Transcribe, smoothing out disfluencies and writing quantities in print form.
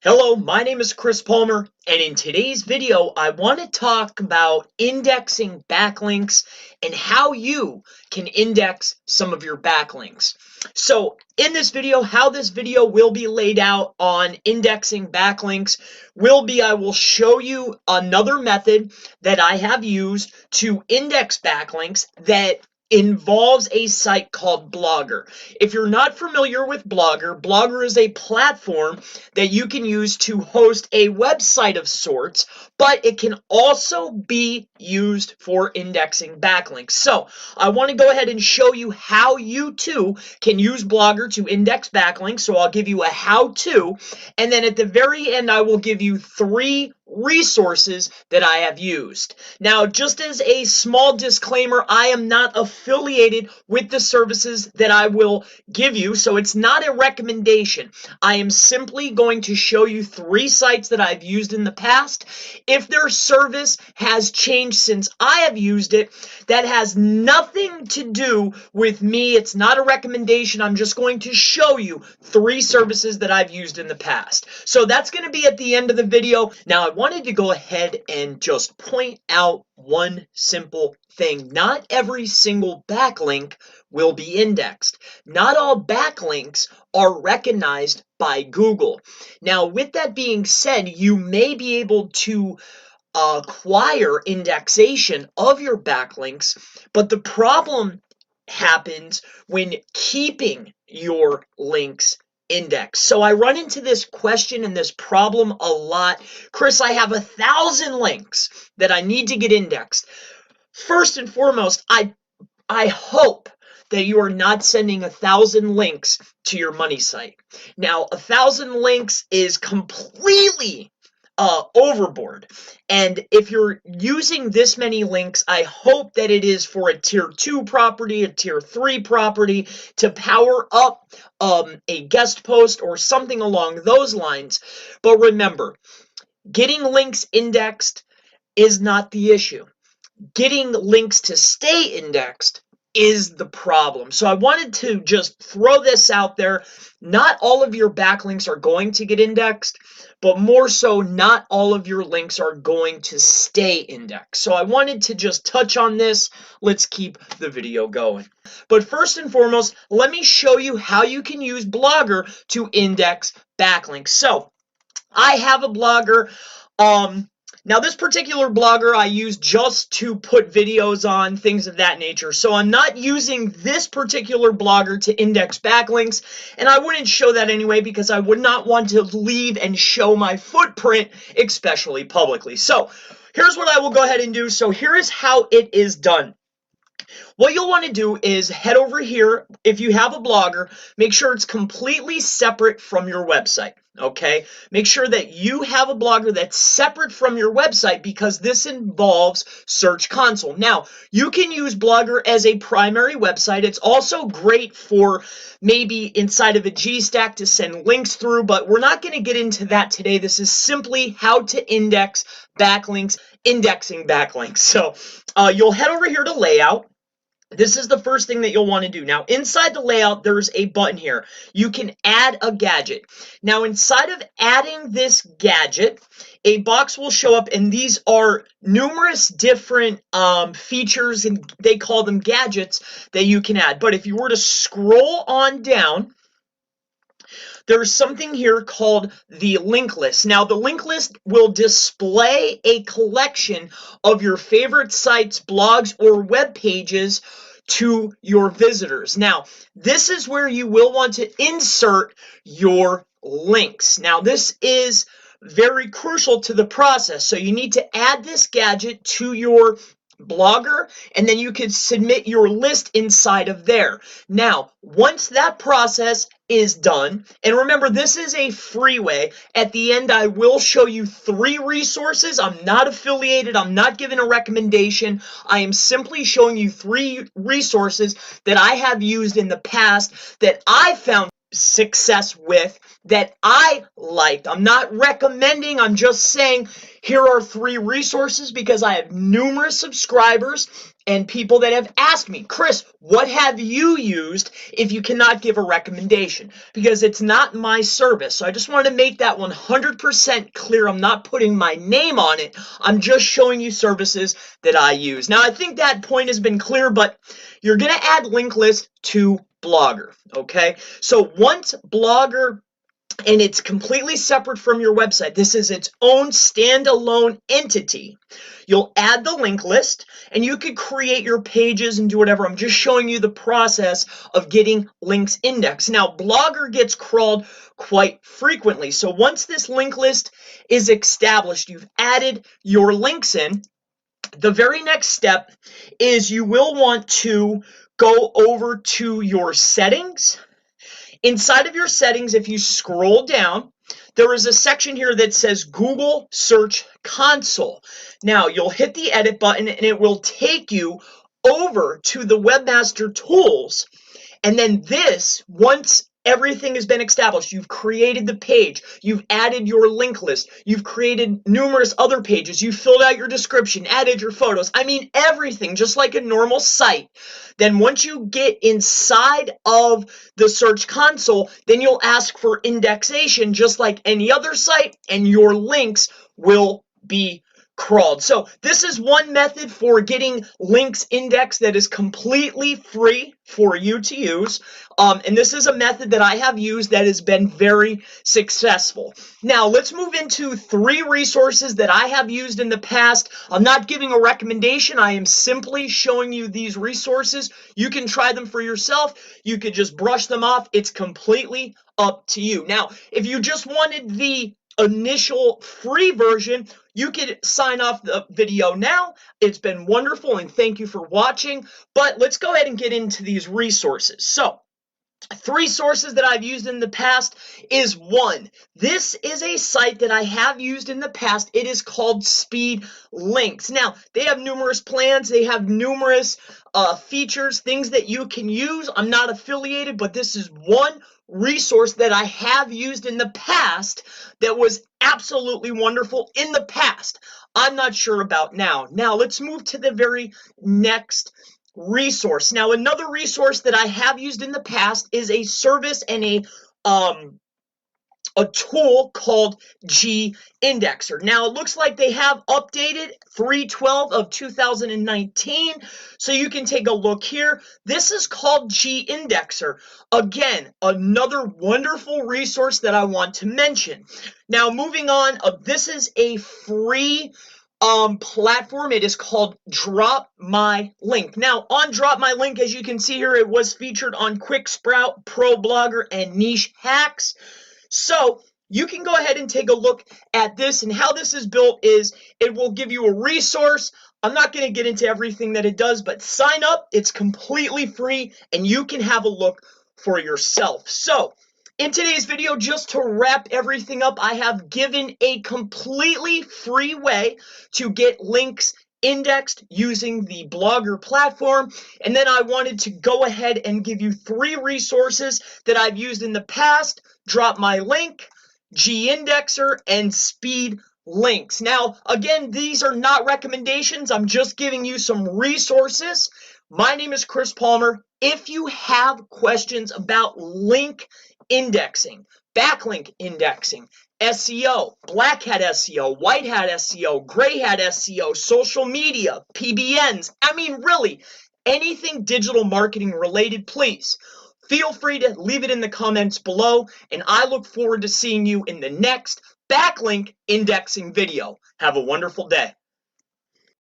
Hello, my name is Chris Palmer, and in today's video, I want to talk about indexing backlinks and how you can index some of your backlinks. So in this video, how this video will be laid out on indexing backlinks I will show you another method that I have used to index backlinks that involves a site called Blogger. If you're not familiar with Blogger, Blogger is a platform that you can use to host a website of sorts, but it can also be used for indexing backlinks. So I want to go ahead and show you how you too can use Blogger to index backlinks. So I'll give you a how-to, and then at the very end I will give you 3 resources that I have used. Now, just as a small disclaimer, I am not affiliated with the services that I will give you, so it's not a recommendation. I am simply going to show you 3 sites that I've used in the past. If their service has changed since I have used it, that has nothing to do with me. It's not a recommendation. I'm just going to show you 3 services that I've used in the past. So that's going to be at the end of the video. Now, I wanted to go ahead and just point out one simple thing. Not every single backlink will be indexed. Not all backlinks are recognized by Google. Now, with that being said, you may be able to acquire indexation of your backlinks, but the problem happens when keeping your links index. So I run into this question and this problem a lot. Chris, I have 1,000 links that I need to get indexed. First and foremost, I hope that you are not sending 1,000 links to your money site. Now, 1,000 links is completely overboard. And if you're using this many links, I hope that it is for a tier 2 property, a tier 3 property, to power up a guest post or something along those lines. But remember, getting links indexed is not the issue. Getting links to stay indexed is the problem. So I wanted to just throw this out there. Not all of your backlinks are going to get indexed, but more so, not all of your links are going to stay indexed. So I wanted to just touch on this. Let's keep the video going. But first and foremost, let me show you how you can use Blogger to index backlinks. So I have a Blogger. Now, this particular Blogger I use just to put videos on, things of that nature. So I'm not using this particular Blogger to index backlinks, and I wouldn't show that anyway because I would not want to leave and show my footprint, especially publicly. So here's what I will go ahead and do. So here is how it is done. What you'll want to do is head over here. If you have a Blogger, make sure it's completely separate from your website, okay? Make sure that you have a Blogger that's separate from your website because this involves Search Console. Now, you can use Blogger as a primary website. It's also great for maybe inside of a Gstack to send links through, but we're not going to get into that today. This is simply how to index backlinks, indexing backlinks. So you'll head over here to Layout. This is the first thing that you'll want to do. Now, inside the layout, there's a button here. You can add a gadget. Now, inside of adding this gadget, a box will show up, and these are numerous different features, and they call them gadgets that you can add. But if you were to scroll on down, there's something here called the link list. Now, the link list will display a collection of your favorite sites, blogs, or web pages to your visitors. Now, this is where you will want to insert your links. Now, this is very crucial to the process. So you need to add this gadget to your Blogger, and then you can submit your list inside of there. Now, once that process is done, and remember, this is a free way. At the end, I will show you 3 resources. I'm not affiliated. I'm not giving a recommendation. I am simply showing you 3 resources that I have used in the past that I found success with, that I liked. I'm not recommending, I'm just saying here are 3 resources because I have numerous subscribers and people that have asked me, Chris, what have you used if you cannot give a recommendation? Because it's not my service. So I just wanted to make that 100% clear. I'm not putting my name on it. I'm just showing you services that I use. Now, I think that point has been clear, but you're going to add link list to Blogger, okay? So once Blogger, and it's completely separate from your website, this is its own standalone entity, you'll add the link list, and you could create your pages and do whatever. I'm just showing you the process of getting links indexed. Now, Blogger gets crawled quite frequently. So once this link list is established, you've added your links in, the very next step is you will want to go over to your settings. Inside of your settings, if you scroll down, there is a section here that says Google Search Console. Now, you'll hit the edit button and it will take you over to the Webmaster tools. And then this, once everything has been established, you've created the page, you've added your link list, you've created numerous other pages, you've filled out your description, added your photos, I mean everything, just like a normal site. Then once you get inside of the Search Console, then you'll ask for indexation just like any other site, and your links will be crawled. So this is one method for getting links indexed that is completely free for you to use. And this is a method that I have used that has been very successful. Now let's move into 3 resources that I have used in the past. I'm not giving a recommendation. I am simply showing you these resources. You can try them for yourself. You could just brush them off. It's completely up to you. Now, if you just wanted the initial free version, you could sign off the video now. It's been wonderful and thank you for watching, but let's go ahead and get into these resources. So 3 sources that I've used in the past is 1. This is a site that I have used in the past. It is called Speed Links. Now, they have numerous plans. They have numerous features, things that you can use. I'm not affiliated, but this is one resource that I have used in the past that was absolutely wonderful in the past. I'm not sure about now. Now, let's move to the very next resource. Now, another resource that I have used in the past is a service and a tool called G-Indexer. Now, it looks like they have updated 3/12 of 2019, so you can take a look here. This is called G-Indexer. Again, another wonderful resource that I want to mention. Now, moving on, this is a free platform. It is called Drop My Link. Now, on Drop My Link, as you can see here, it was featured on Quick Sprout, Pro Blogger, and Niche Hacks. So you can go ahead and take a look at this, and how this is built is it will give you a resource. I'm not going to get into everything that it does, but sign up. It's completely free, and you can have a look for yourself. So in today's video, just to wrap everything up, I have given a completely free way to get links indexed using the Blogger platform, and then I wanted to go ahead and give you 3 resources that I've used in the past: Drop My Link, G-Indexer, and Speed Links. Now, again, these are not recommendations. I'm just giving you some resources. My name is Chris Palmer. If you have questions about link indexing, backlink indexing, SEO, black hat SEO, white hat SEO, gray hat SEO, social media, PBNs, I mean, really, anything digital marketing related, please feel free to leave it in the comments below, and I look forward to seeing you in the next backlink indexing video. Have a wonderful day.